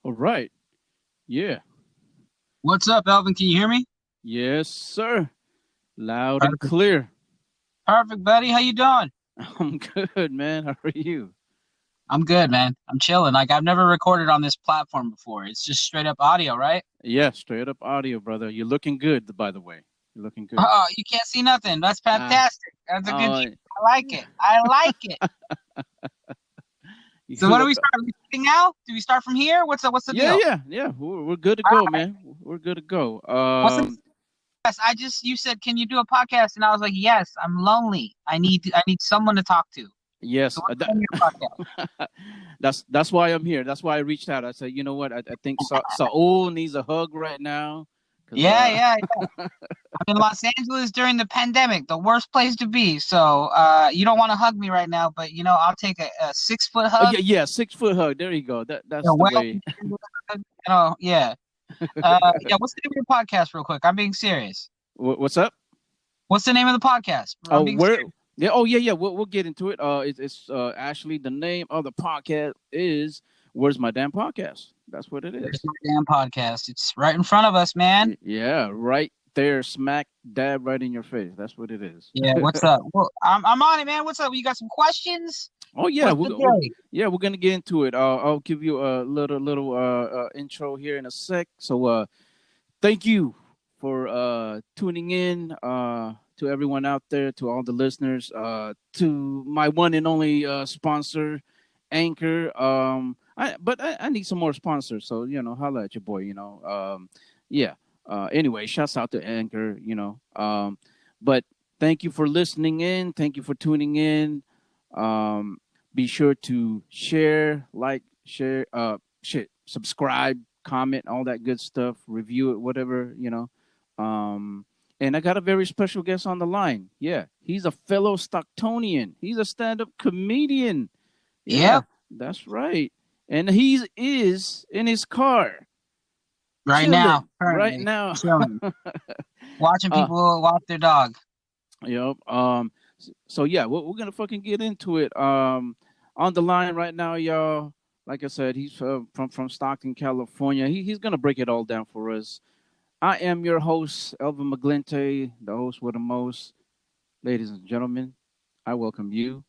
All right. Yeah. What's up, Elvin? Can you hear me? Yes, sir. Loud and Perfect. clear. Perfect, buddy. How you doing? I'm good, man. How are you? I'm good, man. I'm chilling. Like I've never recorded on this platform before. It's just straight up audio, right? Yeah, straight up audio, brother. You're looking good, by the way. You're looking good. Oh, you can't see nothing. That's Ah, fantastic. That's a good. uh, I like it. I like it. you So when do look. we start? Are we starting now? Do we start from here? What's up? What's the Yeah, deal? yeah, yeah. We're good to All go, right. man. We're good to go. What's the yes? I just you said, can you do a podcast? And I was like, yes. I'm lonely. I need someone to talk to. So Yes, what's the name of your podcast? that's why I'm here. That's why I reached out. I said, you know what? I think Saul needs a hug right now, cause Yeah, yeah. I'm in Los Angeles during the pandemic, the worst place to be. So you don't want to hug me right now, but I'll take a 6 foot oh hug. yeah, yeah, 6 foot hug. There you go. That's A the well, way. yeah. Yeah. What's the name of your podcast, real quick? I'm being serious. What's up? What's the name of the podcast? I'm Oh, being where? serious. Yeah. Oh, yeah, yeah. We'll get into it. It's actually the name of the podcast is "Where's My Damn Podcast." That's what it Where's is. my damn podcast? It's right in front of us, man. Yeah, right there, smack dab right in your face. That's what it is. Yeah. What's up? Well, I'm on it, man. What's up? You got some questions? Oh yeah, What's the day? we're gonna get into it. I'll give you a little intro here in a sec. So thank you for tuning in to everyone out there, to all the listeners, to my one and only sponsor, Anchor. I need some more sponsors, so holla at your boy. Yeah. Anyway, shouts out to Anchor. But thank you for listening in. Thank you for tuning in. Um, be sure to share, like, share, subscribe, comment, all that good stuff, review it, whatever. Um, and I got a very special guest on the line. Yeah, he's a fellow Stocktonian. He's a stand-up comedian. Yeah, Yep. that's right. And he is in his car, Right now, chilling right currently now. chilling, watching uh, people walk their dog. yep. So yeah, we're gonna fucking get into it. On the line right now, y'all. Like I said, he's from Stockton, California. He's gonna break it all down for us. I am your host, Elvin Maglinte, the host with the most. Ladies and gentlemen, I welcome you,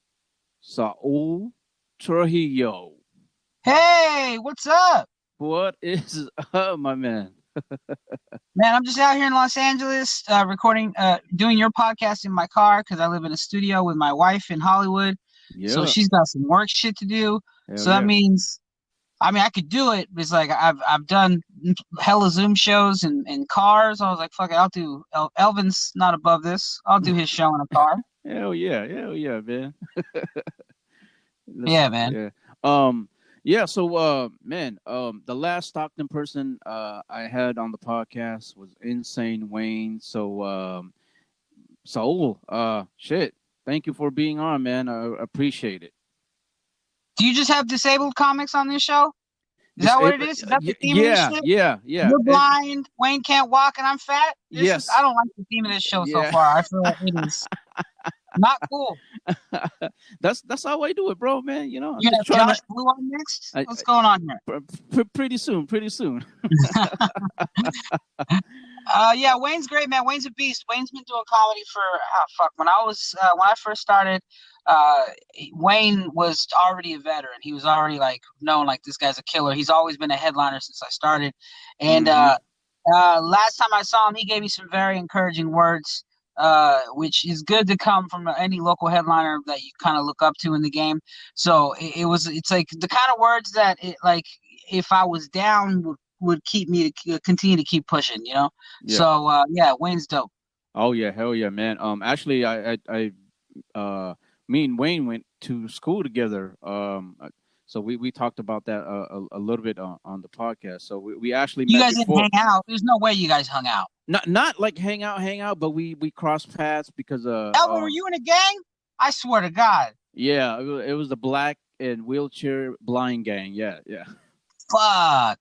Saul Trujillo. Hey, what's up? What is up, my man? Man, I'm just out here in Los Angeles, recording, doing your podcast in my car because I live in a studio with my wife in Hollywood. So Yeah, she's got some work shit to do. hell So that yeah. means, I mean, I could do it. But it's like I've done hella Zoom shows in cars. I was like, fuck it, I'll do. Elvin's not above this. I'll do his show in a car. Hell yeah, man. Yeah, man. Yeah. Um, yeah. So, man, the last Stockton person I had on the podcast was Insane Wayne. So, Saul, shit. Thank you for being on, man. I appreciate it. Do you just have disabled comics on this show? Is that what it is? Is that the theme of this Yeah, shit? yeah, yeah. You're blind. Wayne can't walk, and I'm fat. This is. I Yes. don't like the theme of this show so Yeah. far. I feel like it is not cool. That's how I do it, bro, man. I'm You just have trying to. Josh Blue on next. I, What's going on here? pretty soon, pretty soon. Yeah, Wayne's great, man. Wayne's a beast. Wayne's been doing comedy for fuck. When I first started, uh, Wayne was already a veteran. He was already like known like this guy's a killer. He's always been a headliner since I started, and Hmm. last time I saw him, he gave me some very encouraging words. Which is good to come from any local headliner that you kind of look up to in the game. So it's like the kind of words that like if I was down would keep me to continue to keep pushing. Yeah. So yeah, Wayne's dope. Oh yeah, hell yeah, man. Actually, me and Wayne went to school together. So we talked about that a little bit on the podcast. So we actually You met guys didn't before. hang out. There's no way you guys hung out. Not like hang out, but we crossed paths because Elvin, were you in a gang? I swear to God. yeah, it was the black and wheelchair blind gang. Yeah, yeah. Fuck.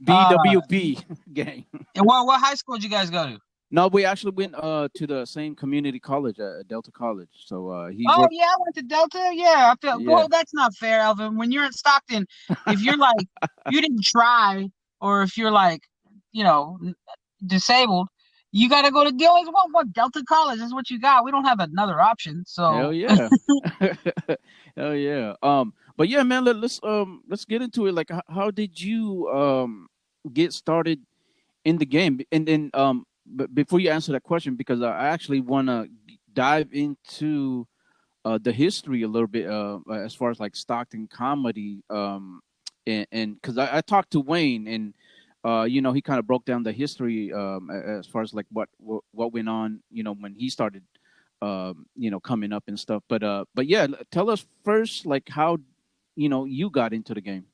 BWB gang. what high school did you guys go to? No, we actually went to the same community college at Delta College. So he Oh worked. yeah, I went to Delta. Yeah, I feel. Yeah. Well, that's not fair, Elvin. When you're in Stockton, if you're like you didn't try, or if you're like, you know, disabled, you got to go to. You always want what Delta College. That's what you got. We don't have another option. Hell So yeah. Hell yeah. But yeah, man, let's get into it. Like how did you get started in the game? And then but before you answer that question, because I actually want to dive into the history a little bit as far as like Stockton comedy and because I talked to Wayne and you know he kind of broke down the history as far as like what went on, you know, when he started you know, coming up and stuff. But yeah, tell us first like how, you know, you got into the game.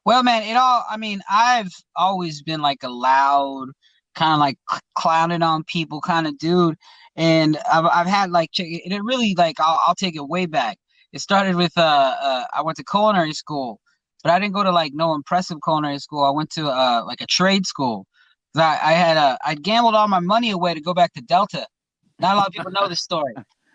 well, man, it all. I mean, I've always been like a loud, kind of like clowning on people kind of dude, and I've had like, and it really like I'll take it way back. It started with I went to culinary school, but I didn't go to like no impressive culinary school. I went to like a trade school. I had I'd gambled all my money away to go back to Delta. Not a lot of people know this story.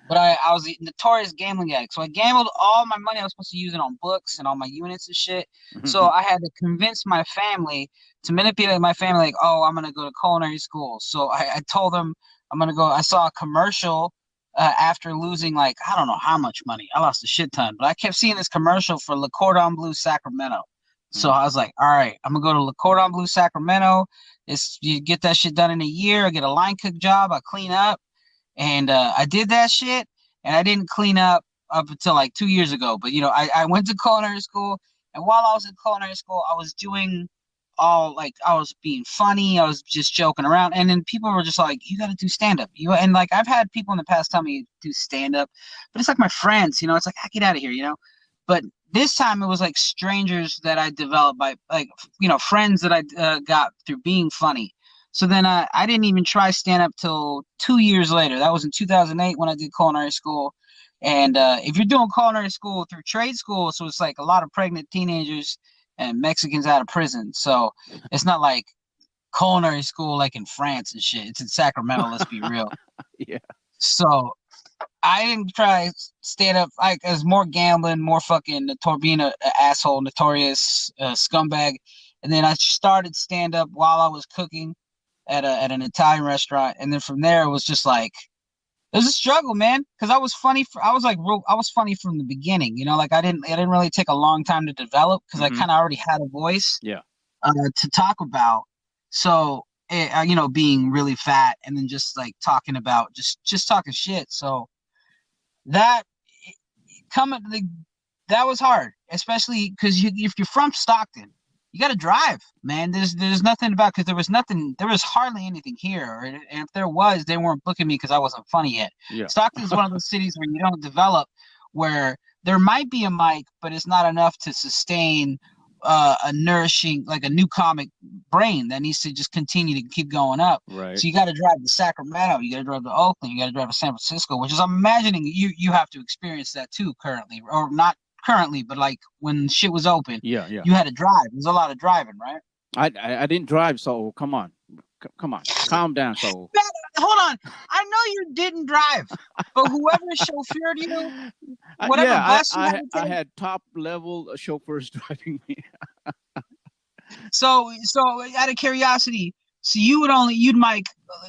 But I was a notorious gambling addict. So I gambled all my money. I was supposed to use it on books and all my units and shit. So I had to convince my family to manipulate my family, like, oh, I'm gonna go to culinary school. So I told them I'm gonna go. I saw a commercial after losing like I don't know how much money. I lost a shit ton, but I kept seeing this commercial for Le Cordon Bleu Sacramento. So I was like, all right, I'm gonna go to Le Cordon Bleu Sacramento. It's you get that shit done in a year. I get a line cook job. I clean up. And I did that shit, and I didn't clean up until like 2 years ago. But I went to culinary school, and while I was in culinary school, I was doing all like I was being funny, I was just joking around, and then people were just like, "You got to do stand up." And like I've had people in the past tell me do stand up, but it's like my friends, it's like, I get out of here. But this time it was like strangers that I developed by like friends that I got through being funny. So then I didn't even try stand up till 2 years later. That was in 2008 when I did culinary school. And if you're doing culinary school through trade school, so it's like a lot of pregnant teenagers and Mexicans out of prison. So it's not like culinary school like in France and shit. It's in Sacramento, let's be real. Yeah. So I didn't try stand up like as more gambling, more fucking being a asshole, notorious scumbag. And then I started stand up while I was cooking at an Italian restaurant, and then from there it was just like it was a struggle, man. Because I was funny. I was like I was funny from the beginning. Like I didn't really take a long time to develop because I kind of already had a voice Yeah. to talk about. So being really fat and then just like talking about just talking shit. So that coming that was hard, especially because if you're from Stockton, you got to drive, man. There's nothing about because there was hardly anything here, and if there was, they weren't booking me because I wasn't funny yet. Yeah. Stockton's one of those cities where you don't develop, where there might be a mic, but it's not enough to sustain a nourishing like a new comic brain that needs to just continue to keep going up. Right. So you got to drive to Sacramento, you got to drive to Oakland, you got to drive to San Francisco, which is I'm imagining you have to experience that too currently, or not currently, but like when shit was open, Yeah. Yeah. you had to drive. There's a lot of driving, right? I didn't drive, so come on. Come on. Calm down, so. Man, hold on. I know you didn't drive, but whoever chauffeured you, whatever Yeah, bus you had to I take. had top level chauffeurs driving me. So out of curiosity, so you'd mic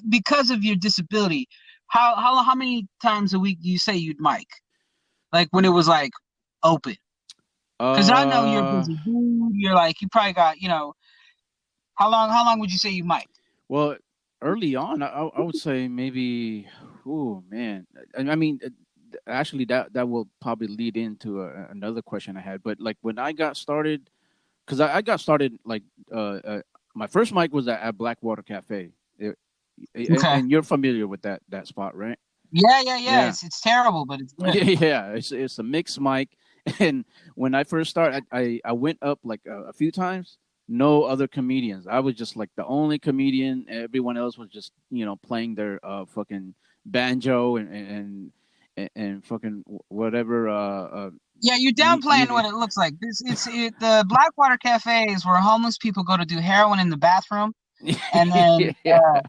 because of your disability. How many times a week do you say you'd mic? Like when it was like open? Because I know you're a Uh, busy dude. You're like you probably got how long would you say you mic? well, early on, I would say maybe. Oh man, I mean, actually, that will probably lead into another question I had. But like when I got started, because I got started like my first mic was at Blackwater Cafe. Okay. And you're familiar with that spot, right? Yeah. Yeah. It's terrible, but it's good. Yeah, it's a mixed mic, and when I first started, I went up like a few times. No other comedians. I was just like the only comedian. Everyone else was just playing their fucking banjo and fucking whatever Yeah, you're downplaying music. what it looks like. The Blackwater Cafe is where homeless people go to do heroin in the bathroom, and then Yeah,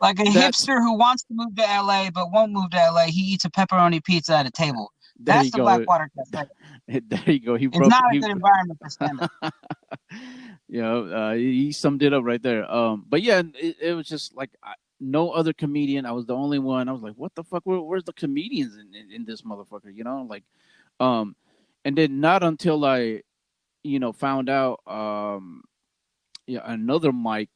Like a That's hipster who wants to move to LA but won't move to LA, he eats a pepperoni pizza at a table. there That's you the go. Blackwater Cafe. There you go. He It's broke. not a He good environment for stand up. you know, he summed it up right there. But yeah, it was just like no other comedian. I was the only one. I was like, what the fuck? Where's the comedians in this motherfucker? You know, like, um, and then not until I, found out, yeah, another mic,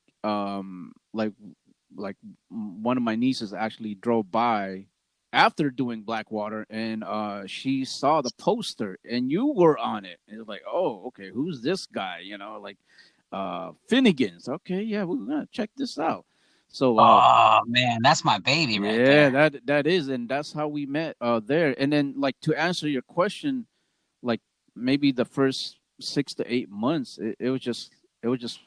like one of my nieces actually drove by after doing Blackwater, and she saw the poster and you were on it. And it was like, oh, okay, who's this guy? Like Finnegan's. Okay, yeah, we're gonna check this out. So Oh man, that's my baby right yeah, there. that is, and that's how we met there. And then, like, to answer your question, like, maybe the first 6 to 8 months, it was just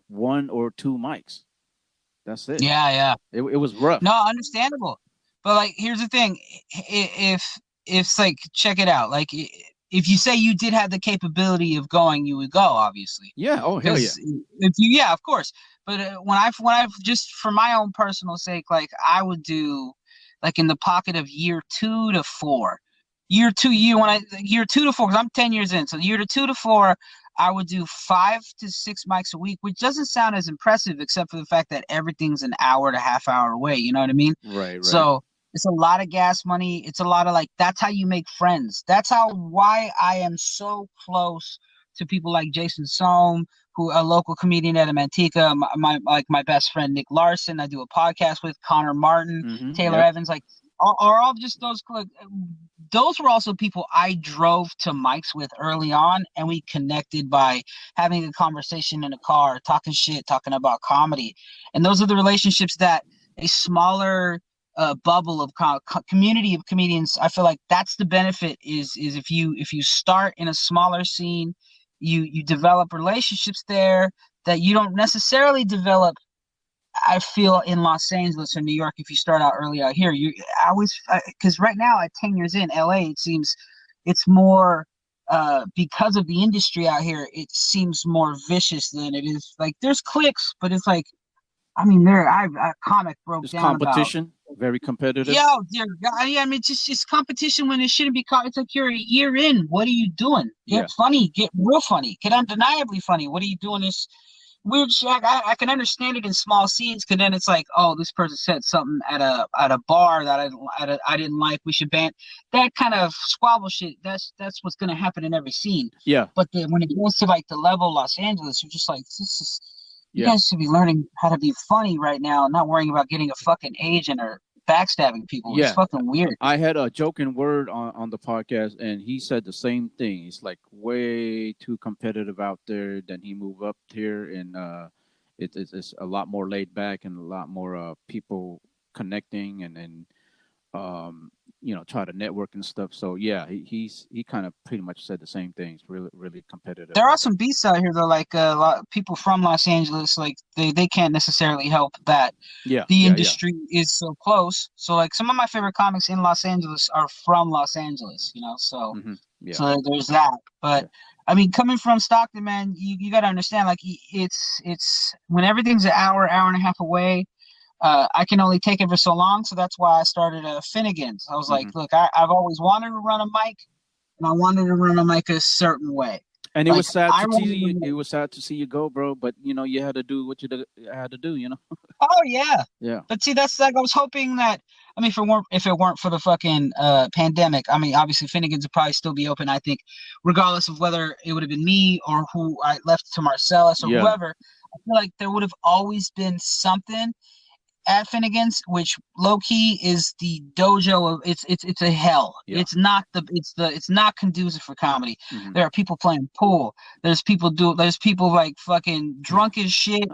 one or two mics. That's it. Yeah, yeah. It was rough. No, understandable. But like, here's the thing: if it's like, check it out. Like, if you say you did have the capability of going, you would go, obviously. Yeah. Oh, hell yeah. Because if you, yeah, of course. But when I've just for my own personal sake, like I would do, like in the pocket of year 2 to 4, year 2 to 4, because I'm 10 years in, so year to 2 to 4, I would do 5 to 6 mics a week, which doesn't sound as impressive, except for the fact that everything's an hour to half hour away. You know what I mean? Right. Right. So it's a lot of gas money. It's a lot of like, that's how you make friends. That's why I am so close to people like Jason Sohm, who a local comedian at Manteca, my best friend Nick Larson. I do a podcast with Connor Martin, Taylor Yep. Evans. Like, are all just those were also people I drove to mics with early on, and we connected by having a conversation in a car, talking shit, talking about comedy. And those are the relationships that a smaller bubble of community of comedians, I feel like that's the benefit, is if you start in a smaller scene, you develop relationships there that you don't necessarily develop, I feel, in Los Angeles or New York. If you start out early out here, I always, because right now at 10 years in LA, it seems it's more, because of the industry out here, it seems more vicious than it is. Like, there's clicks, but it's like, I mean, a comic broke There's down about, competition. Very competitive. yo, dear God, yeah, I mean, it's competition when it shouldn't be. It's like, you're a year in. What are you doing? Yeah. Get funny. Get real funny. Get undeniably funny. What are you doing? This weird shit. I can understand it in small scenes, because then it's like, oh, this person said something at a bar that I didn't like. We should ban that kind of squabble shit. That's what's gonna happen in every scene. Yeah. But when it goes to like the level of Los Angeles, you're just like, this is, you Yeah. guys should be learning how to be funny right now, and not worrying about getting a fucking agent or backstabbing people. It's Yeah. fucking weird. I had a joking word on the podcast, and he said the same thing. It's like way too competitive out there. Then he moved up here, and it's a lot more laid back and a lot more people connecting, and try to network and stuff. So yeah, he kind of pretty much said the same thing. It's really really competitive There are out there. some beasts out here though, like a lot of people from Los Angeles, like they can't necessarily help that Yeah. the Yeah. Yeah. industry is so close. So like, some of my favorite comics in Los Angeles are from Los Angeles, so Yeah. so there's that. But Yeah. I mean, coming from Stockton, man, you got to understand, like, it's when everything's an hour and a half away. I can only take it for so long, so that's why I started Finnegan's. I was like, hmm look, I've always wanted to run a mic, and I wanted to run a mic a certain way. And it Like, was sad I to see you. run. It was sad to see you go, bro. But you had to do what had to do. Oh yeah. Yeah. But see, that's like, I was hoping that, I mean, if it weren't for the fucking pandemic, I mean, obviously Finnegan's would probably still be open, I think, regardless of whether it would have been me or who I left to Marcellus or Yeah. whoever. I feel like there would have always been something at Finnegan's, which low key is the dojo of, it's a hell. Yeah. It's not conducive for comedy. hmm There are people playing pool. There's people like fucking drunk as shit,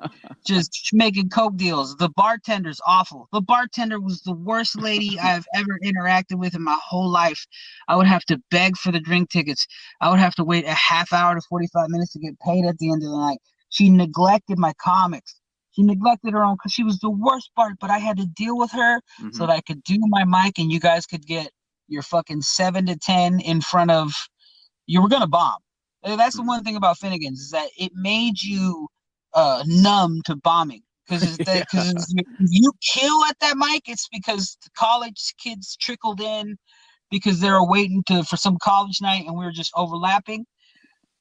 just making coke deals. The bartender's awful. The bartender was the worst lady I've ever interacted with in my whole life. I would have to beg for the drink tickets. I would have to wait a half hour to 45 minutes to get paid at the end of the night. She neglected my comics. She neglected her own, because she was the worst part, but I had to deal with her so hmm that I could do my mic and you guys could get your fucking 7 to 10 in front of, you were gonna bomb. That's the hmm one thing about Finnegan's, is that it made you numb to bombing. Because if you kill at that mic, it's because the college kids trickled in because they were waiting for some college night and we were just overlapping,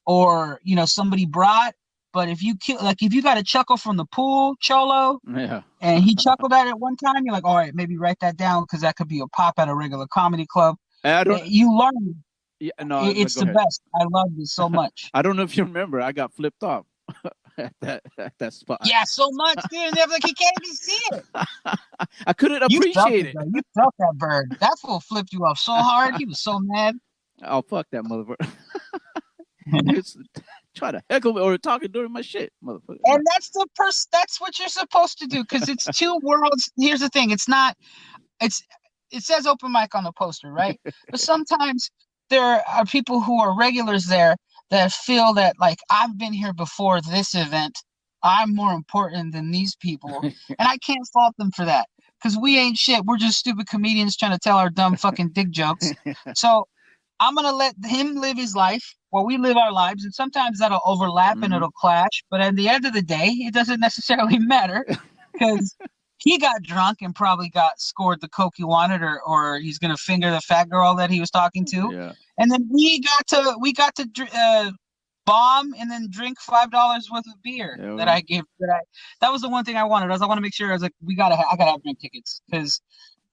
or somebody brought. But if you kill, like if you got a chuckle from the pool, Cholo, Yeah. and he chuckled at it one time, you're like, all right, maybe write that down because that could be a pop at a regular comedy club. I don't. You learn. Yeah, no, It's go the ahead. best. I love this so much. I don't know if you remember. I got flipped off at that spot. Yeah, so much, dude. And they're like, he can't even see it. I couldn't You felt appreciate it, it. though. You felt that bird. That fool flipped you off so hard. He was so mad. Oh, fuck that motherfucker. He was trying to heckle me or talking during my shit, motherfucker. And that's that's what you're supposed to do, because it's two worlds. Here's the thing. It's not, it's, it says open mic on the poster, right? But sometimes there are people who are regulars there that feel that, like, I've been here before this event. I'm more important than these people. And I can't fault them for that, because we ain't shit. We're just stupid comedians trying to tell our dumb fucking dick jokes. So I'm gonna let him live his life while we live our lives, and sometimes that'll overlap and Mhm. it'll clash. But at the end of the day, it doesn't necessarily matter, because he got drunk and probably got scored the coke he wanted, or he's gonna finger the fat girl that he was talking to, Yeah. and then we got to bomb and then drink $5 worth of beer Yeah. that I gave. That was the one thing I wanted. I want to make sure. I was like, I gotta have drink tickets, because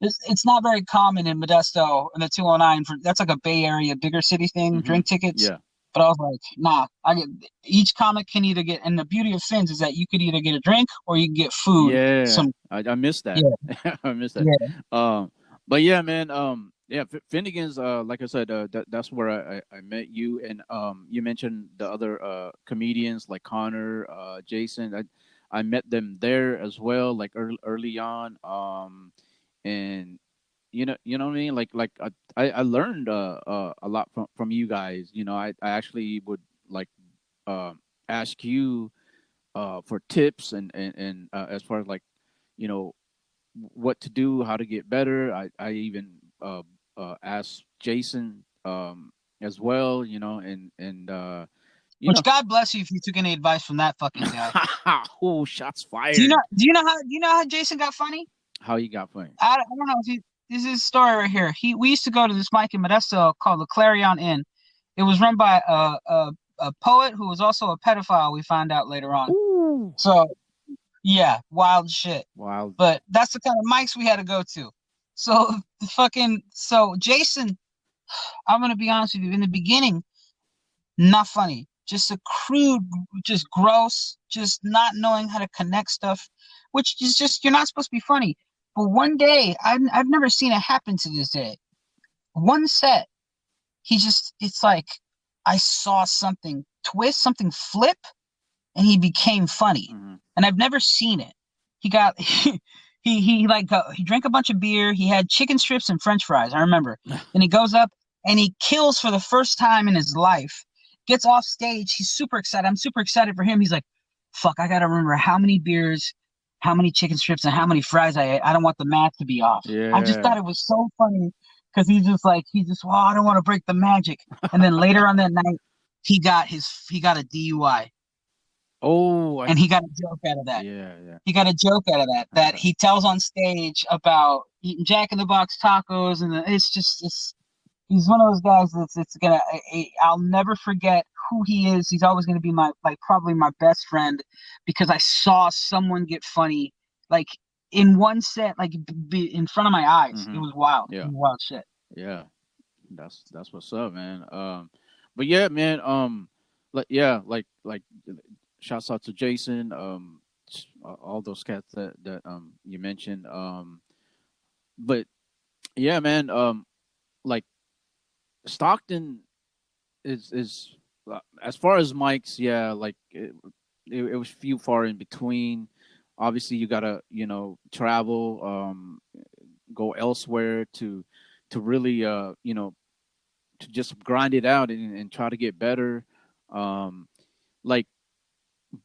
it's not very common in Modesto and the 209 for that's like a Bay Area bigger city thing, Mhm. drink tickets. Yeah. But I was like, nah, each comic can either get, and the beauty of Fins is that you could either get a drink or you can get food. Yeah. I missed that. Yeah, I missed that. yeah. But yeah, man. Yeah, Finnegan's. Like I said, that's where I met you, and you mentioned the other comedians like Connor, Jason. I met them there as well, like early on. And you know what I mean. Like I learned a lot from you guys. I actually would like ask you for tips and as far as like you know what to do, how to get better. I even asked Jason as well, and you Which know, God bless you if you took any advice from that fucking guy. oh, shots Do you know? fired. Do you know how Jason got funny? How you got funny? I don't know. This is his story right here. We used to go to this mic in Modesto called the Clarion Inn. It was run by a poet who was also a pedophile. We found out later on. Ooh, So yeah, wild shit. wild. But that's the kind of mics we had to go to. So so Jason, I'm gonna be honest with you. In the beginning, not funny. Just a crude, just gross, just not knowing how to connect stuff, which is just, you're not supposed to be funny. But one day, I've never seen it happen to this day. One set, it's like I saw something twist, something flip, and he became funny. Hmm. And I've never seen it. He got he drank a bunch of beer. He had chicken strips and French fries. I remember. Then he goes up and he kills for the first time in his life. Gets off stage. He's super excited. I'm super excited for him. He's like, "Fuck! I gotta remember how many beers, how many chicken strips, and how many fries I ate. I don't want the math to be off." I just Yeah. thought it was so funny because well, I don't want to break the magic. And then later on that night, he got a DUI, Oh, and he got a joke out of that. yeah, yeah. He got a joke out of that Okay. he tells on stage about eating Jack in the Box tacos, and he's one of those guys that's it's gonna I'll never forget who he is. He's always gonna be my, like, probably my best friend, because I saw someone get funny, like, in one set, like, be in front of my eyes. It Hmm. was wild. It Yeah, was wild shit. yeah. That's what's up, man. But yeah, man. Yeah, like shouts out to Jason. All those cats that you mentioned. But yeah, man. Like Stockton is as far as mics, yeah. Like it was few far in between. Obviously, you gotta travel, go elsewhere to really to just grind it out and try to get better. Um, like,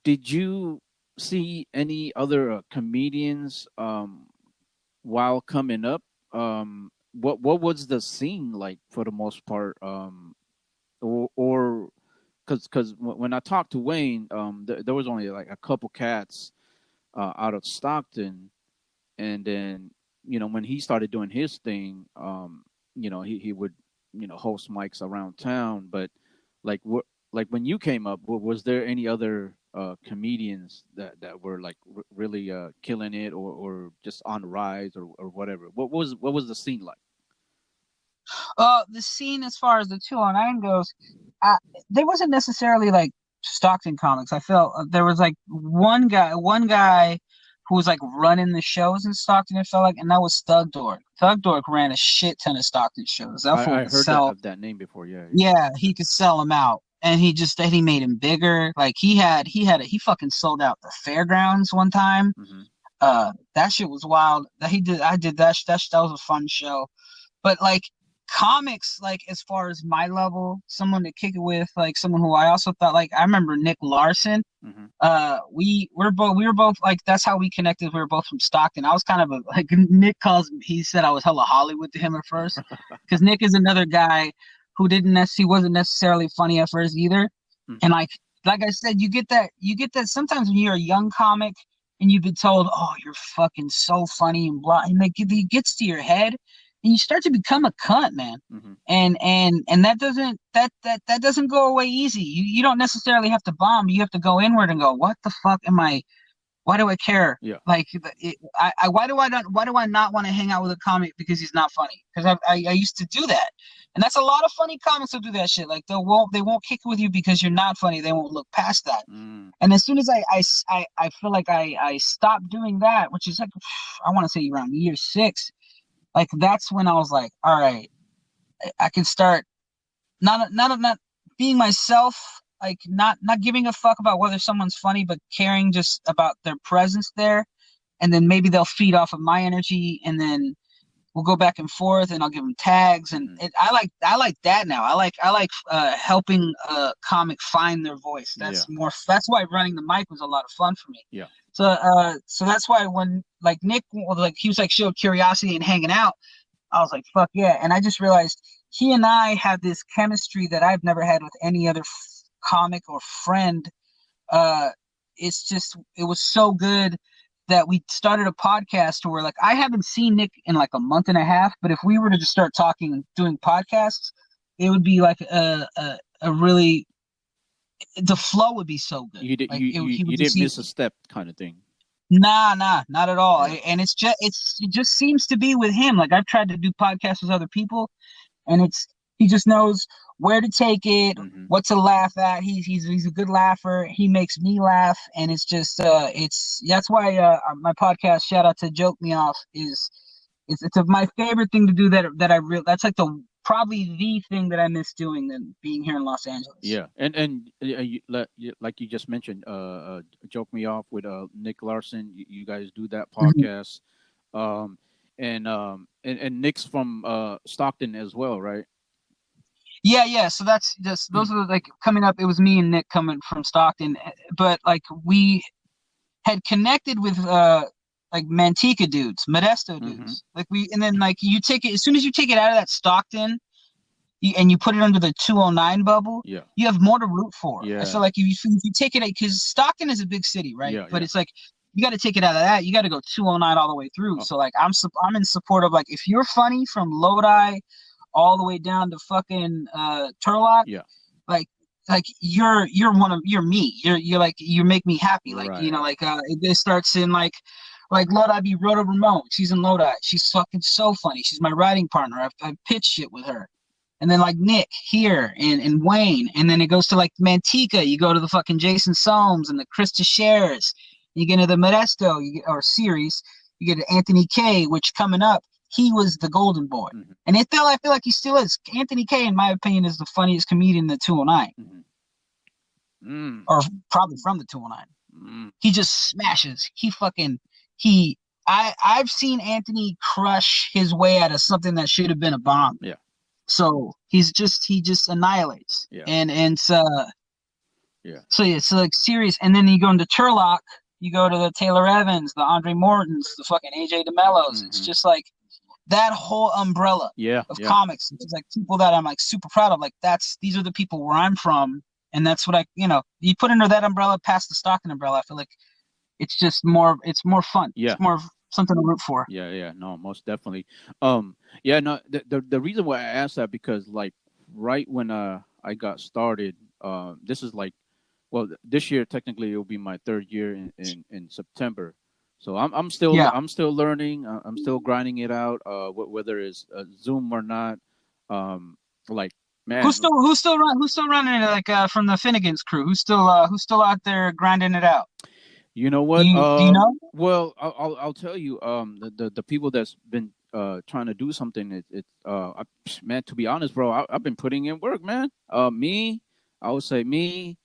did you see any other comedians while coming up? What was the scene like for the most part? Or because when I talked to Wayne, there was only like a couple cats out of Stockton, and then when he started doing his thing, he would host mics around town. But like what like when you came up, was there any other comedians that were like really killing it, or just on the rise, or whatever? What was the scene like? The scene as far as the 209 goes, I, there wasn't necessarily like Stockton comics. I felt there was like one guy who was like running the shows in Stockton. It felt like, and that was Thug Dork. Thug Dork ran a shit ton of Stockton shows. That fool I could heard that sell. of that name before. Yeah, yeah. Yeah, he could sell them out, and he made him bigger. Like he fucking sold out the fairgrounds one time. Hmm. That shit was wild. That he did. I did that. That was a fun show. But like comics, like as far as my level, someone to kick it with, like someone who I also thought, like I remember Nick Larson. Hmm. We were both like, that's how we connected. We were both from Stockton. I was kind of like Nick calls me, he said I was hella Hollywood to him at first, because Nick is another guy who he wasn't necessarily funny at first either. And Hmm. like I said, you get that sometimes when you're a young comic and you've been told, oh, you're fucking so funny and blah, and like it gets to your head and you start to become a cunt, man. Hmm. And that doesn't go away easy. You don't necessarily have to bomb. You have to go inward and go, what the fuck am I? Why do I care? Yeah. Like, why do I not want to hang out with a comic because he's not funny? Because I used to do that, and that's a lot of funny comics who do that shit. Like they won't kick with you because you're not funny. They won't look past that. Mm. And as soon as I feel like I stopped doing that, which is like I want to say around year 6, like that's when I was like, all right, I can start not being myself, like not giving a fuck about whether someone's funny, but caring just about their presence there, and then maybe they'll feed off of my energy, and then we'll go back and forth, and I'll give them tags, and Hmm. I like that now. I like helping a comic find their voice. Yeah. That's why running the mic was a lot of fun for me. Yeah. So that's why when like Nick, like he was like showed curiosity and hanging out, I was like, fuck yeah. And I just realized he and I have this chemistry that I've never had with any other comic or friend. Uh, it was so good that we started a podcast where like I haven't seen Nick in like a month and a half, but if we were to just start talking and doing podcasts, it would be like a really, the flow would be so good. You did Like you he would you just didn't see. miss a step, kind of thing. Nah, not at all. Yeah. And it just seems to be with him. Like I've tried to do podcasts with other people, and he just knows where to take it, Hmm. what to laugh at. He's a good laugher. He makes me laugh, and it's just it's that's why my podcast, shout out to Joke Me Off, is it's my favorite thing to do, that's like the probably the thing that I miss doing than being here in Los Angeles. Yeah, and like you just mentioned, joke me off with Nick Larson. You guys do that Mhm. podcast, um, and Nick's from Stockton as well, right? Yeah. So that's just those are like coming up. It was me and Nick coming from Stockton, but like we had connected with like Manteca dudes, Modesto Hmm. dudes. Like and then like you take it as soon as you take it out of that Stockton, and you put it under the 209 bubble, Yeah, you have more to root for. I feel yeah, like if you take it, because Stockton is a big city, right? yeah, But yeah. it's like you got to take it out of that. You got to go 209 all the way through. Oh, So like I'm in support of, like, if you're funny from Lodi all the way down to fucking Turlock, yeah, like you're me. You're like, you make me happy. Like, right. like it starts in like Lodi be Rhoda Ramon. She's in Lodi. She's fucking so funny. She's my writing partner. I've pitched shit with her. And then like Nick here and Wayne, and then it goes to like Manteca. You go to the fucking Jason Soames and the Krista Shares. You get into the Modesto, or series. You get to Anthony K, which coming up, he was the golden boy. Hmm. And I feel like he still is. Anthony K, in my opinion, is the funniest comedian in the 209, Hmm. Mm. or probably from the 209. Mm. He just smashes. He I've seen Anthony crush his way out of something that should have been a bomb. Yeah, So he just annihilates. yeah, yeah. So yeah, so like serious. And then you go into Turlock, you go to the Taylor Evans, the Andre Mortons, the fucking AJ DeMellos. It's Hmm. just like that whole umbrella Yeah, of yeah. comics. It's like people that I'm like super proud of. Like these are the people where I'm from, and that's what you put under that umbrella past the Stockton umbrella. I feel like it's just more. It's more fun. It's Yeah, more something to root for. yeah, no, most definitely. Yeah, no, the reason why I asked that because like right when I got started, this is like, well, this year technically it will be my third year in September. So Yeah. I'm still learning. I'm still grinding it out. Whether it's Zoom or not. Um, like man, Who's still running it like from the Finnegan's crew? Who's still out there grinding it out? you know Do what? you know? Well, I'll tell you. The people that's been trying to do something. Man. To be honest, bro, I've been putting in work, man. Me, I would say me.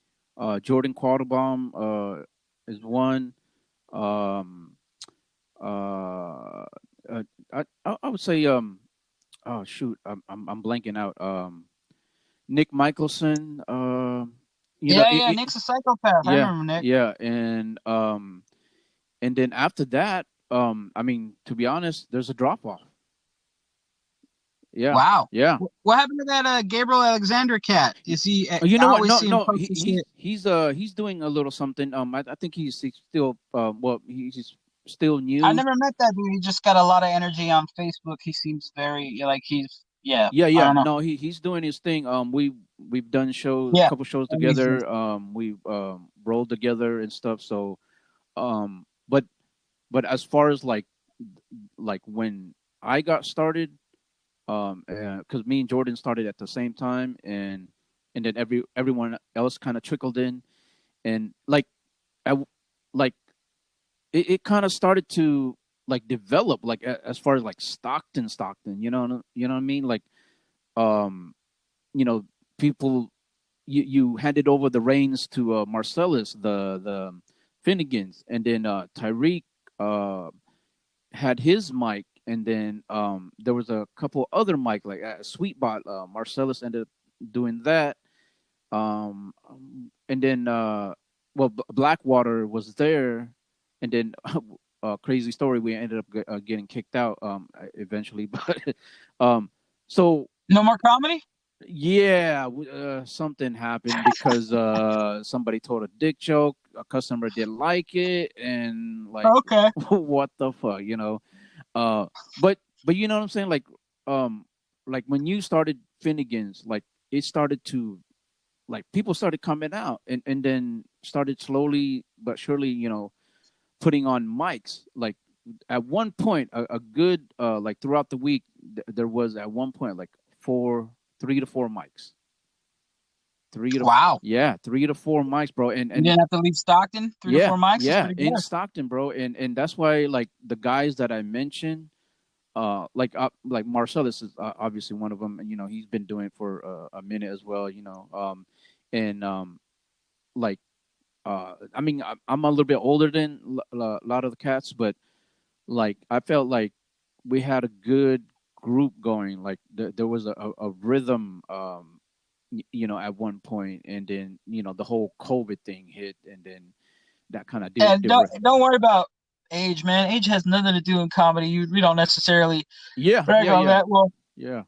Jordan Quattlebaum is one. Um, uh, I would say oh shoot, I'm blanking out. Nick Michelson. You know, Yeah, yeah. Nick's a psychopath. I yeah, remember Nick. yeah, and then after that, I mean, to be honest, there's a drop off. Yeah, Wow. yeah. What happened to that Gabriel Alexander cat? Is he? You I know what? always No, see him no. post this shit. He's doing a little something. I think he's still well, he's still I new. never met that dude. He just got a lot of energy on Facebook. He seems very like he's yeah. Yeah, I yeah. don't know. No, he's doing his thing. We've done shows, Yeah. couple shows Always is. together. We've rolled together and stuff. So but as far as like when I got started, because me and Jordan started at the same time, and then everyone else kind of trickled in, and I like it kind of started to like develop like as far as like Stockton, you know what I mean, like um you know, people, you handed over the reins to Marcellus, the Finnegans, and then Tyreek uh had his mic, and then there was a couple other mic like Sweetbot. Marcellus ended up doing that, and then well, Blackwater was there, and then crazy story, we ended up getting kicked out eventually, but um so No more comedy. yeah, something happened because somebody told a dick joke. A customer didn't like it, and like, Okay. what the fuck, you know? Uh, but you know what I'm saying? Um, like when you started Finnegan's, like it started to like people started coming out, and then started slowly but surely, putting on mics. Like at one point, a good like throughout the week, there was at one point like 3 to 4 mics. Wow. 3 to 4 mics, bro. You And didn't have to leave Stockton. Three to yeah, four mics is yeah, pretty in good. Stockton, bro. And that's why like the guys that I mentioned, like Marcellus is obviously one of them, and he's been doing it for a minute as well, and like I mean, I'm a little bit older than a lot of the cats, but like I felt like we had a good group going. Like there was a rhythm, at one point, and then the whole COVID thing hit, and then that kind of And don't worry about age, man. Age has nothing to do in comedy. We don't necessarily yeah, brag yeah, on yeah, that. Well, yeah,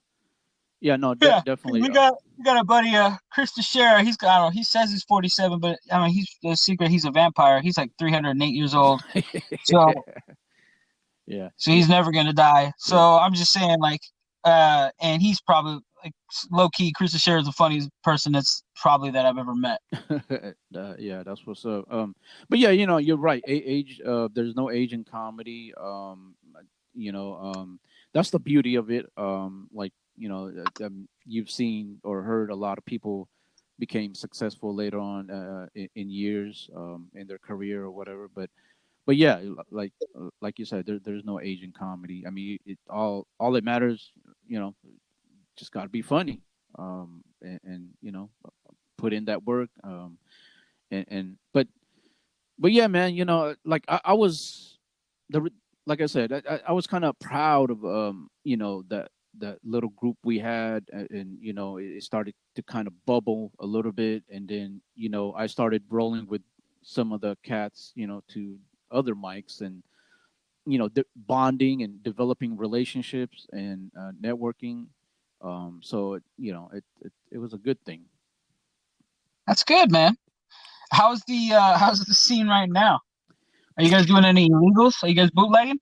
yeah. No, yeah, definitely. we got a buddy, Chris Teixeira. He's got I don't know. He says he's 47, but I mean he's the secret. He's a vampire. He's like 308 years old. So Yeah, yeah, he's never gonna die. So yeah. I'm just saying like, and he's probably like low key. Chris Teixeira is the funniest person that's probably that I've ever met. Yeah, that's what's up. But yeah, you're right. Age, there's no age in comedy. You know, that's the beauty of it. Like you've seen or heard a lot of people became successful later on in years, in their career or whatever. But yeah, like you said, there's no age in comedy. I mean, all that matters, you know, just got to be funny, and put in that work, and but yeah, man, like I was the like I said, I was kind of proud of that little group we had, and it started to kind of bubble a little bit, and then I started rolling with some of the cats, to other mics, and bonding and developing relationships and networking. So it was a good thing. That's good, man. How's the scene right now? Are you guys doing any illegals? Are you guys bootlegging?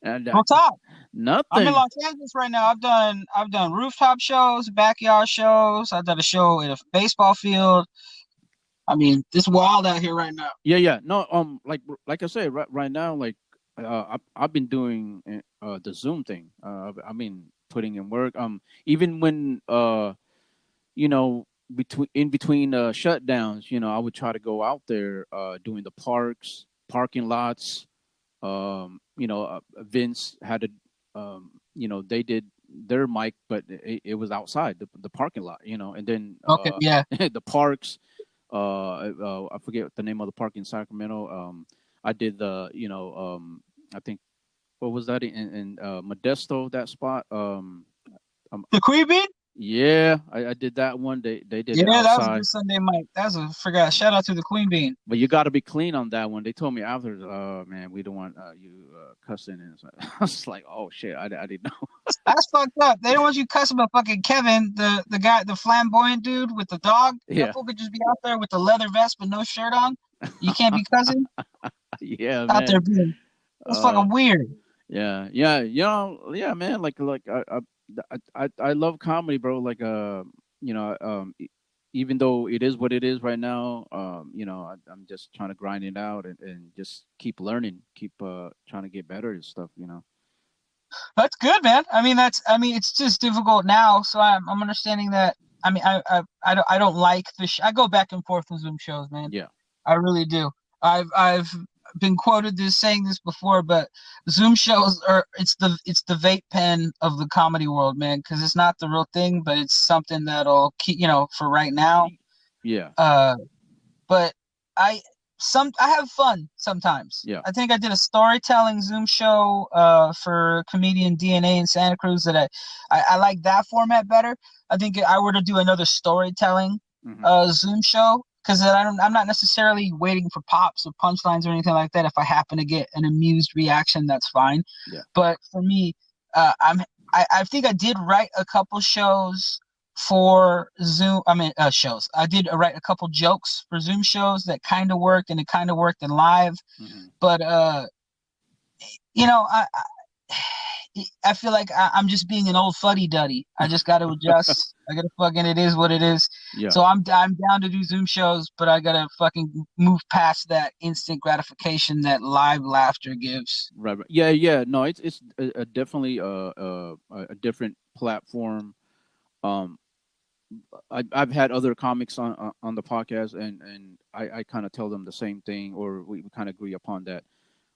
And Go talk. I'm in nothing. Los Angeles right now. I've done rooftop shows, backyard shows. I've done a show in a baseball field. I mean, it's wild out here right now. Yeah, yeah. No, like I said, right now, like I've been doing the Zoom thing. I've been putting in work. Even when you know, between shutdowns, I would try to go out there, doing the parks, parking lots. Vince had a, they did their mic, but it was outside the parking lot, and then Okay, yeah. the parks. I forget the name of the park in Sacramento. I did I think what was that in Modesto, that spot. Um, The Queen Bee? yeah, I did that one. They did it Yeah, that was a outside. good Sunday mic. That's a forgot. Shout out to the Queen Bean. But you got to be clean on that one. They told me after, man, we don't want you cussing. And so I was like, oh shit, I didn't know. That's fucked up. They don't want you cussing about fucking Kevin, the guy, the flamboyant dude with the dog. That Yeah, fool could just be out there with the leather vest but no shirt on. You can't be cussing yeah, out there man. being. That's Uh, fucking weird. yeah, yeah, yeah, man. Like I love comedy, bro. Like even though it is what it is right now, I'm just trying to grind it out and just keep learning, keep trying to get better and stuff. That's good, man. I mean, it's just difficult now. So I'm understanding that. I mean, I don't like I go back and forth with Zoom shows, man. Yeah. I really do. I've been quoted as saying this before, but Zoom shows are it's the vape pen of the comedy world, man. Because it's not the real thing, but it's something that'll keep for right now. Yeah. Uh, but I I have fun sometimes. Yeah. I think I did a storytelling Zoom show for comedian DNA in Santa Cruz that I like that format better. I think if I were to do another storytelling Hmm. Zoom show because I'm not necessarily waiting for pops or punchlines or anything like that. If I happen to get an amused reaction, that's fine. Yeah. But for me, I think I did write a couple shows for Zoom. I mean, shows. I did write a couple jokes for Zoom shows that kind of worked, and it kind of worked in live. Hmm. But you know, I feel like I'm just being an old fuddy duddy. I just got to adjust. I gotta fucking. It is what it is. Yeah. So I'm down to do Zoom shows, but I gotta fucking move past that instant gratification that live laughter gives. Right. Right. Yeah. Yeah. No, it's a definitely a different platform. Um, I've had other comics on the podcast, and I kind of tell them the same thing, or we kind of agree upon that.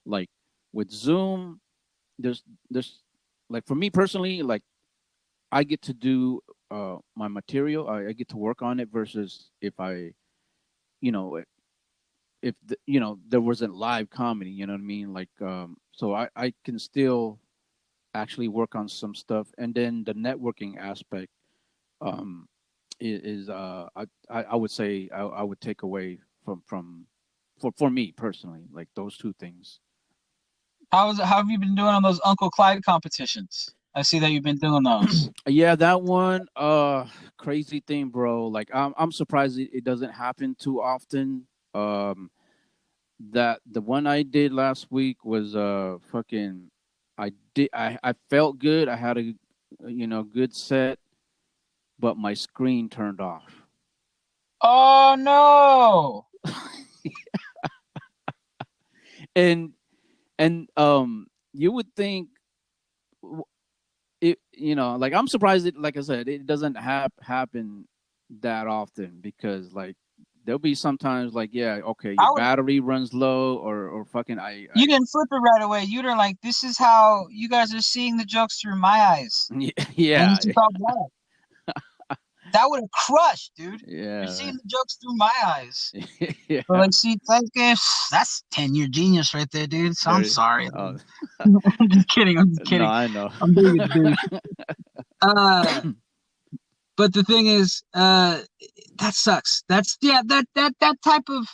Like with Zoom, there's like for me personally, like I get to do my material, I get to work on it versus if I, you know, if there wasn't live comedy, you know what I mean? Like so I can still actually work on some stuff, and then the networking aspect um is I would say I would take away from for me personally, like those two things. How have you been doing on those Uncle Clyde competitions? I see that you've been doing those. Yeah, that one crazy thing, bro. Like I'm surprised it doesn't happen too often. That the one I did last week was fucking I felt good. I had a good set, but my screen turned off. Oh no! and you would think it, like I'm surprised it, like I said, it doesn't happen that often, because like there'll be sometimes like, yeah, okay, your I would. battery runs low, or fucking You I didn't flip it right away. You're like, this is how you guys are seeing the jokes through my eyes, and you yeah. just all black. That would have crushed, dude. You're Yeah. seeing the jokes through my eyes. But Yeah. like, see, that's 10-year genius right there, dude. So I'm There. sorry. Oh, I'm just kidding. I'm just no, kidding. I know. I'm being a douche. Uh, but the thing is, that sucks. That's yeah, that type of.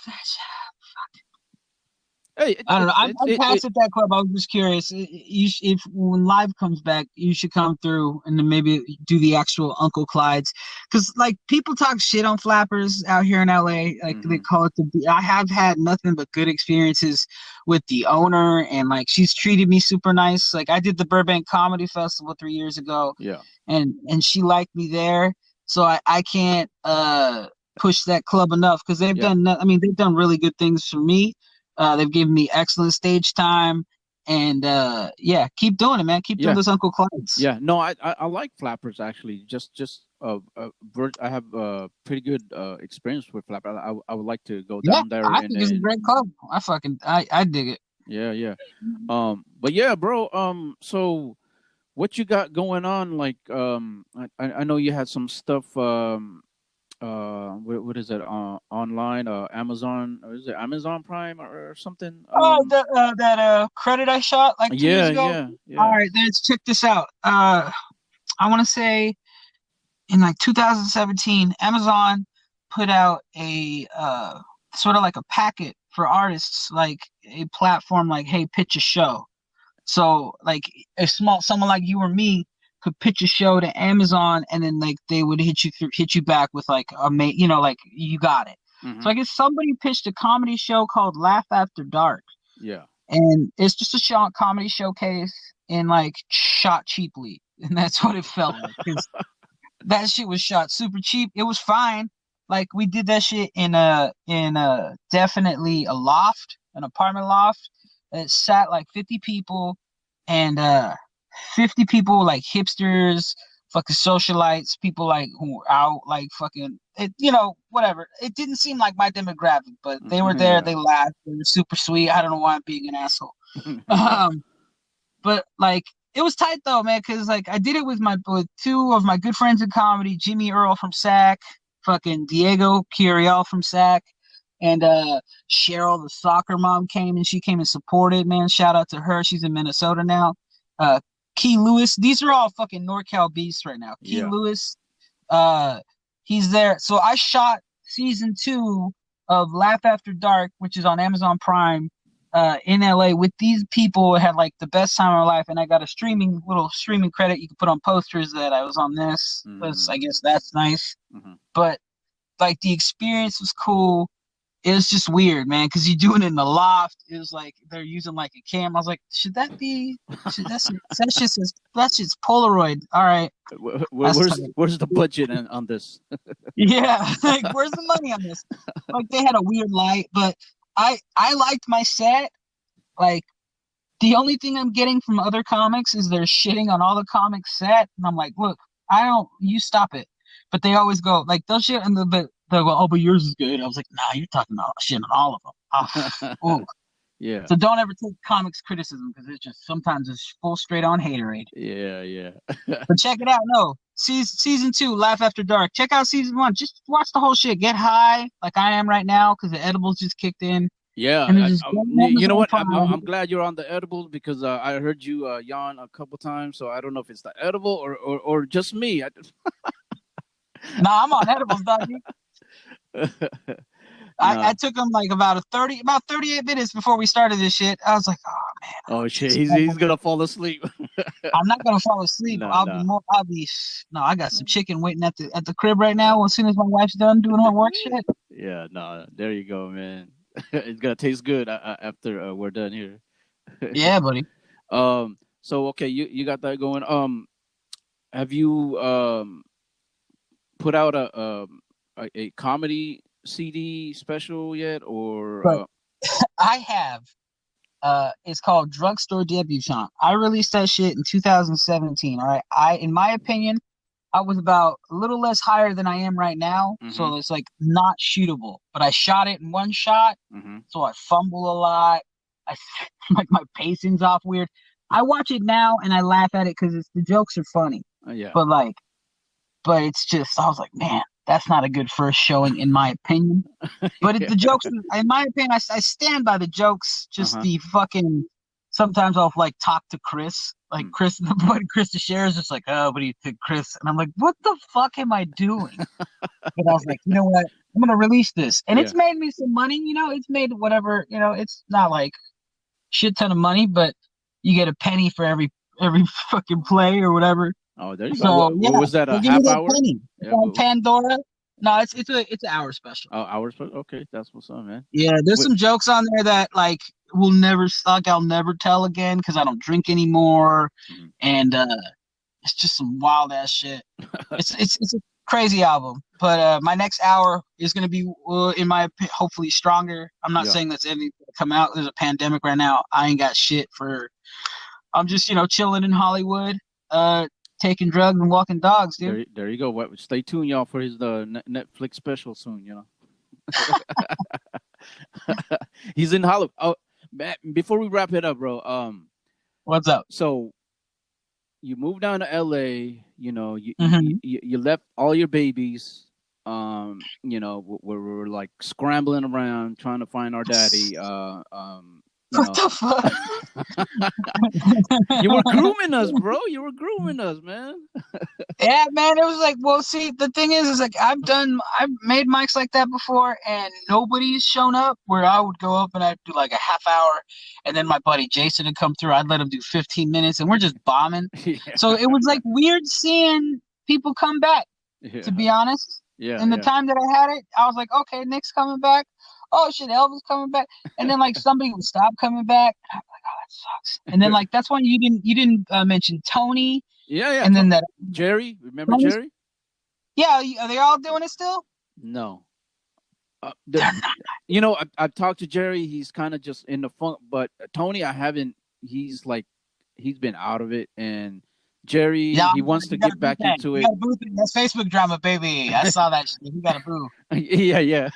Hey, I don't know. I'm it past at that club. I was just curious. If when live comes back, you should come through and then maybe do the actual Uncle Clyde's, because like people talk shit on flappers out here in LA. Like they hmm call it the. I have had nothing but good experiences with the owner, and like she's treated me super nice. Like I did the Burbank Comedy Festival 3 years ago, yeah, and she liked me there. So I can't push that club enough because they've yeah, done. I mean, they've done really good things for me. They've given me excellent stage time, and yeah, keep doing it, man. Keep doing yeah, this Uncle Clyde's. yeah. No, I like flappers actually. I have pretty good experience with flapper. I would like to go Yeah, down there I and think it's a great club. I dig it. yeah, yeah. But yeah, bro. So what you got going on? Like, I know you had some stuff. What is it? Online, Amazon, or is it Amazon Prime or something? Oh, that credit I shot like 2 years Yeah, ago. yeah, All yeah. right, let's check this out. I want to say in like 2017, Amazon put out a sort of like a packet for artists, like a platform, like hey, pitch a show. So like a small someone like you or me could pitch a show to Amazon, and then like they would hit you back with like like you got it. So Mm-hmm. I guess somebody pitched a comedy show called Laugh After Dark, Yeah. and it's just a comedy showcase and like shot cheaply, and that's what it felt like because that shit was shot super cheap. It was fine. Like we did that shit in a definitely a loft, an apartment loft. It sat like 50 people, and 50 people like hipsters, fucking socialites, people like who were out like fucking it, whatever. It didn't seem like my demographic, but they were there. Yeah. They laughed. They were super sweet. I don't know why I'm being an asshole. Yeah. Um, but like it was tight though, man, because like I did it with two of my good friends in comedy, Jimmy Earl from SAC, fucking Diego Curiel from SAC, and Cheryl, the soccer mom, came and she came and supported, man. Shout out to her. She's in Minnesota now. Uh Key Lewis. These are all fucking NorCal beasts right now. Key Yeah. Lewis, uh he's there. So I shot season 2 of Laugh After Dark, which is on Amazon Prime, in LA with these people. Had like the best time of my life, and I got a little streaming credit you can put on posters that I was on this. I Mm-hmm. guess that's nice. Mm-hmm. But like the experience was cool. It was just weird, man, because you're doing it in the loft. It was like they're using like a cam. I was like, should that be? Should that's just Polaroid. All right, that's tight. Where's the budget on this? Yeah, like where's the money on this? Like they had a weird light, but I liked my set. Like the only thing I'm getting from other comics is they're shitting on all the comics set, and I'm like, look, I don't. You stop it. But they always go like they'll shit, and but they'll go, oh, but yours is good. I was like, nah, you're talking about shit on all of them. Oh, ooh. Yeah. So don't ever take comics criticism because it's just sometimes it's full straight on haterade. Yeah. Yeah. But check it out. No, season 2, Laugh After Dark. Check out season 1. Just watch the whole shit. Get high like I am right now because the edibles just kicked in, and then Yeah, just go on you know Amazon what? Prime. I'm glad you're on the edibles because I heard you yawn a couple times. So I don't know if it's the edible or just me. Nah, I'm on edibles, dog. I No. took them like about 38 minutes before we started this shit. I was like, oh man, Oh shit, just he's gonna fall asleep. I'm not gonna fall asleep. No, no. I'll be no, I got some chicken waiting at the crib right now. As soon as my wife's done doing her work shit. Yeah, no. There you go, man. It's gonna taste good after we're done here. Yeah, buddy. So okay, you got that going. Have you put out a comedy CD special yet, or But I have it's called Drugstore Debutante. I released that shit in 2017. All right. In my opinion, I was about a little less higher than I am right now. mm-hmm, So it's like not shootable. But I shot it in one shot. mm-hmm. So I fumble a lot. I like my pacing's off weird. I watch it now and I laugh at it because the jokes are funny. Yeah, But but it's just I was like, man, that's not a good first showing in my opinion. But yeah, the jokes, in my opinion, I stand by the jokes. Just uh-huh. the fucking. Sometimes I'll like talk to Chris, like Mm. Chris, but Chris the share is just like, oh, what do you think, Chris? And I'm like, what the fuck am I doing? But I was like, you know what? I'm gonna release this, and Yeah, it's made me some money. It's made whatever. It's not like shit ton of money, but you get a penny for every fucking play or whatever. Oh, there you go. So What yeah, was that? so A give me half that hour? penny. It's Yeah. on Pandora. No, it's an hour special. Hours. Okay, that's what's up, man. Yeah, there's What? some jokes on there that like will never like I'll never tell again because I don't drink anymore, Mhm. and it's just some wild ass shit. It's a crazy album, but my next hour is gonna be hopefully stronger. I'm not Yeah. saying that's anything to come out. There's a pandemic right now. I ain't got shit for. I'm just chilling in Hollywood, uh, taking drugs and walking dogs, dude. There you go. Stay tuned, y'all, for his Netflix special soon. He's in Hollywood. Oh, man, before we wrap it up, bro. What's up? So you moved down to LA. Mm-hmm. You left all your babies. We're like scrambling around trying to find our daddy. You What know, the fuck? you were grooming us, bro. You were grooming us, man. Yeah, man, it was like, well, see, the thing is like I've made mics like that before, and nobody's shown up. Where I would go up and I'd do like a half hour, and then my buddy Jason would come through. I'd let him do 15 minutes, and we're just bombing. So Yeah, it was like weird seeing people come back. To yeah, be honest, yeah, in the yeah. time that I had it, I was like, okay, Nick's coming back. Oh shit, Elvin's coming back, and then like somebody would stop coming back. I'm like, oh, that sucks. And then like that's when you didn't mention Tony, Yeah, yeah. and then that Jerry, remember Tony's Jerry? yeah, are they all doing it still? No. They're not. I've talked to Jerry. He's kind of just in the funk, but Tony, I haven't. He's like, he's been out of it, and Jerry, Yeah, he wants to you got a get boo back thing. into You it. got a boo thing. That's Facebook drama, baby. I saw that shit. He got a boo. Yeah, yeah,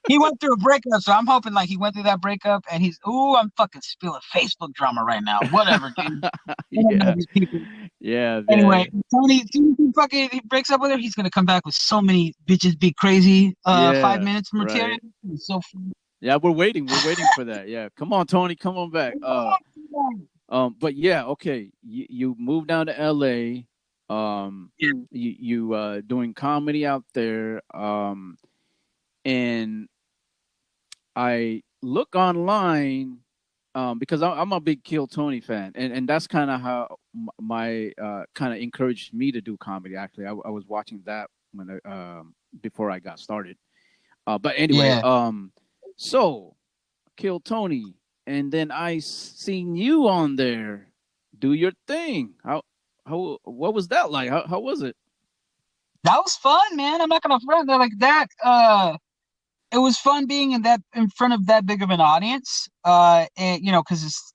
He went through a breakup, so I'm hoping like he went through that breakup and I'm fucking spilling Facebook drama right now. Whatever, dude. I don't know yeah, these people. yeah, Anyway, man. Tony, he breaks up with her. He's gonna come back with so many bitches be crazy. 5 Yeah, minutes material. right. It's so funny. Yeah, we're waiting. We're waiting for that. Yeah, come on, Tony, come on back. But yeah, okay. You moved down to LA. Yeah, You doing comedy out there. And I look online because I'm a big Kill Tony fan, and that's kind of how my kind of encouraged me to do comedy. Actually, I was watching that when before I got started. But anyway, yeah. so Kill Tony, and then I seen you on there do your thing. What was that like? How was it? That was fun, man. I'm not gonna front that like that. It was fun being in front of that big of an audience. And because it's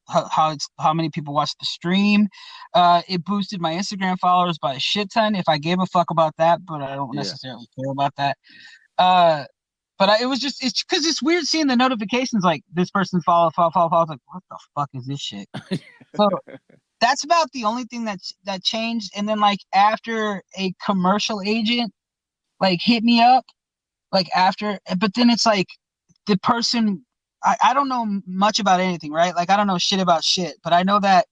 how many people watch the stream. It boosted my Instagram followers by a shit ton. If I gave a fuck about that, but I don't Yeah. necessarily care about that. Uh, it was just it's because it's weird seeing the notifications like this person follow. I was like, what the fuck is this shit? So that's about the only thing that changed. And then like after a commercial agent like hit me up like after, but then it's like the person I don't know much about anything, right? Like I don't know shit about shit, but I know that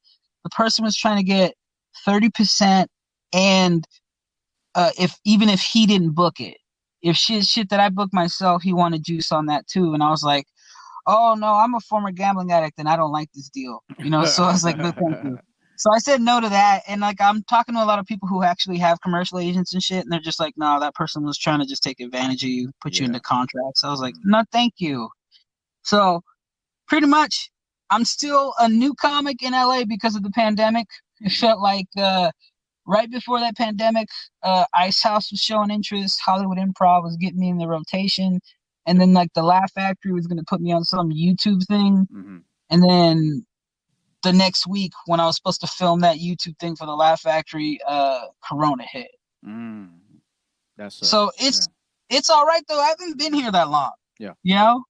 the person was trying to get 30% and if even if he didn't book it. If shit that I booked myself, he wanted juice on that too. And I was like, oh no, I'm a former gambling addict and I don't like this deal. So I was like, no, thank you. So I said no to that. And like I'm talking to a lot of people who actually have commercial agents and shit, and they're just like, no, that person was trying to just take advantage of you, put you Yeah. into contracts. I was like, Mm. no, thank you. So pretty much I'm still a new comic in LA because of the pandemic. It Mhm. felt like right before that pandemic, Ice House was showing interest, Hollywood Improv was getting me in the rotation, and Yep. then like the Laugh Factory was gonna put me on some YouTube thing, Mhm. and then the next week when I was supposed to film that YouTube thing for the Laugh Factory, Corona hit. Mm. That So sucks. Yeah. it's all right though. I haven't been here that long. Yeah. You know,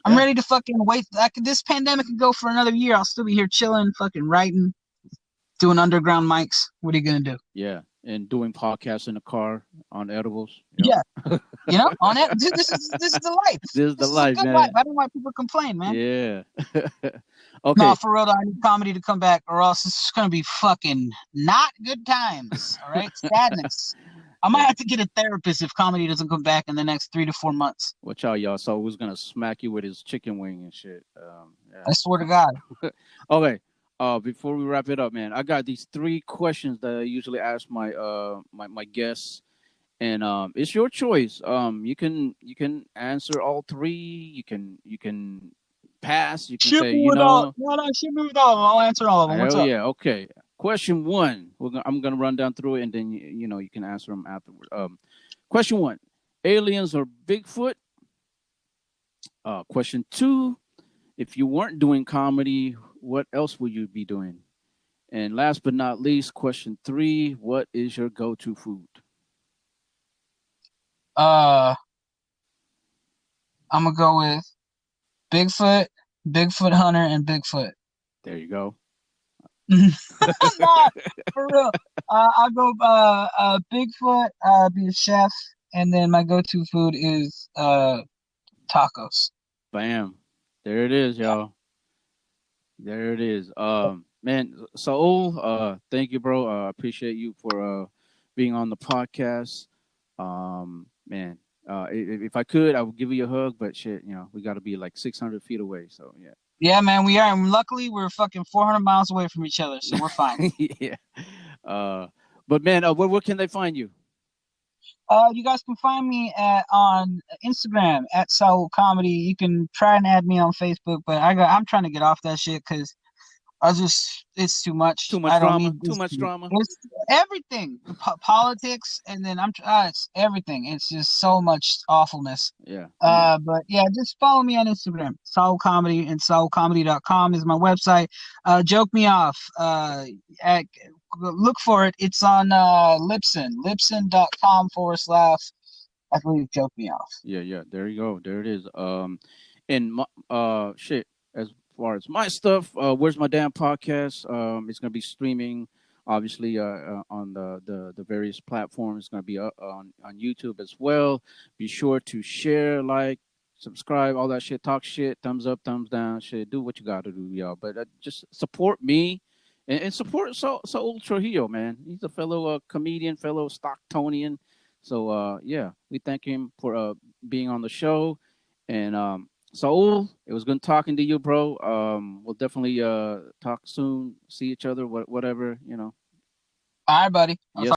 I'm Yeah. ready to fucking wait. This pandemic could go for another year. I'll still be here chilling, fucking writing, doing underground mics. What are you gonna do? Yeah. And doing podcasts in the car on edibles. Yeah, on it. This is the life. This is the This is a life, good life. man. I don't want people to complain, man. Yeah. No, Okay. for real, though, I need comedy to come back, or else it's gonna be fucking not good times. All right, sadness. I might Yeah. have to get a therapist if comedy doesn't come back in the next 3 to 4 months. Watch out, y'all. So who's gonna smack you with his chicken wing and shit? I swear to God. Okay. Before we wrap it up, man, I got these three questions that I usually ask my guests, and it's your choice. You can answer all three. You can pass. You can Ship say, me with all. No, no, ship me with all of them. I'll answer all of them. What's hell up? yeah. Okay. Question one. I'm gonna run down through it, and then you can answer them afterward. Question one: Aliens or Bigfoot? Question two: If you weren't doing comedy, what else would you be doing? And last but not least, question three: What is your go-to food? Uh, I'm gonna go with Bigfoot, Bigfoot Hunter, and Bigfoot. There you go. Nah, for real. I'll go Bigfoot, be a chef, and then my go-to food is tacos. Bam. There it is, Yeah. y'all. There it is. Man, Saul, thank you, bro. Appreciate you for being on the podcast. Man, if I could, I would give you a hug, but shit, we got to be like 600 feet away. So Yeah, man, we are. And luckily, we're fucking 400 miles away from each other, so we're fine. yeah, yeah. Uh, but man, where can they find you? You guys can find me on Instagram at Saul Comedy. You can try and add me on Facebook, but I'm trying to get off that shit because it's too much. Too much I don't drama. need Too this. much drama. It's everything, politics, and then it's everything. It's just so much awfulness. Yeah, yeah, But yeah, just follow me on Instagram, Saul Comedy, and saulcomedy.com is my website. Joke me off. At, look for it. It's on libsyn.com/. I believe joke me off. yeah, yeah. There you go. There it is. And shit. As far as my stuff, where's my damn podcast? It's gonna be streaming, obviously, on the various platforms. It's gonna be on YouTube as well. Be sure to share, like, subscribe, all that shit. Talk shit, thumbs up, thumbs down, shit. Do what you gotta do, y'all. But just support me. And support Saul Trujillo, man. He's a fellow comedian, fellow Stocktonian. So yeah, we thank him for being on the show. And Saul, it was good talking to you, bro. We'll definitely talk soon, see each other, whatever. All right, buddy. I'll Yes, talk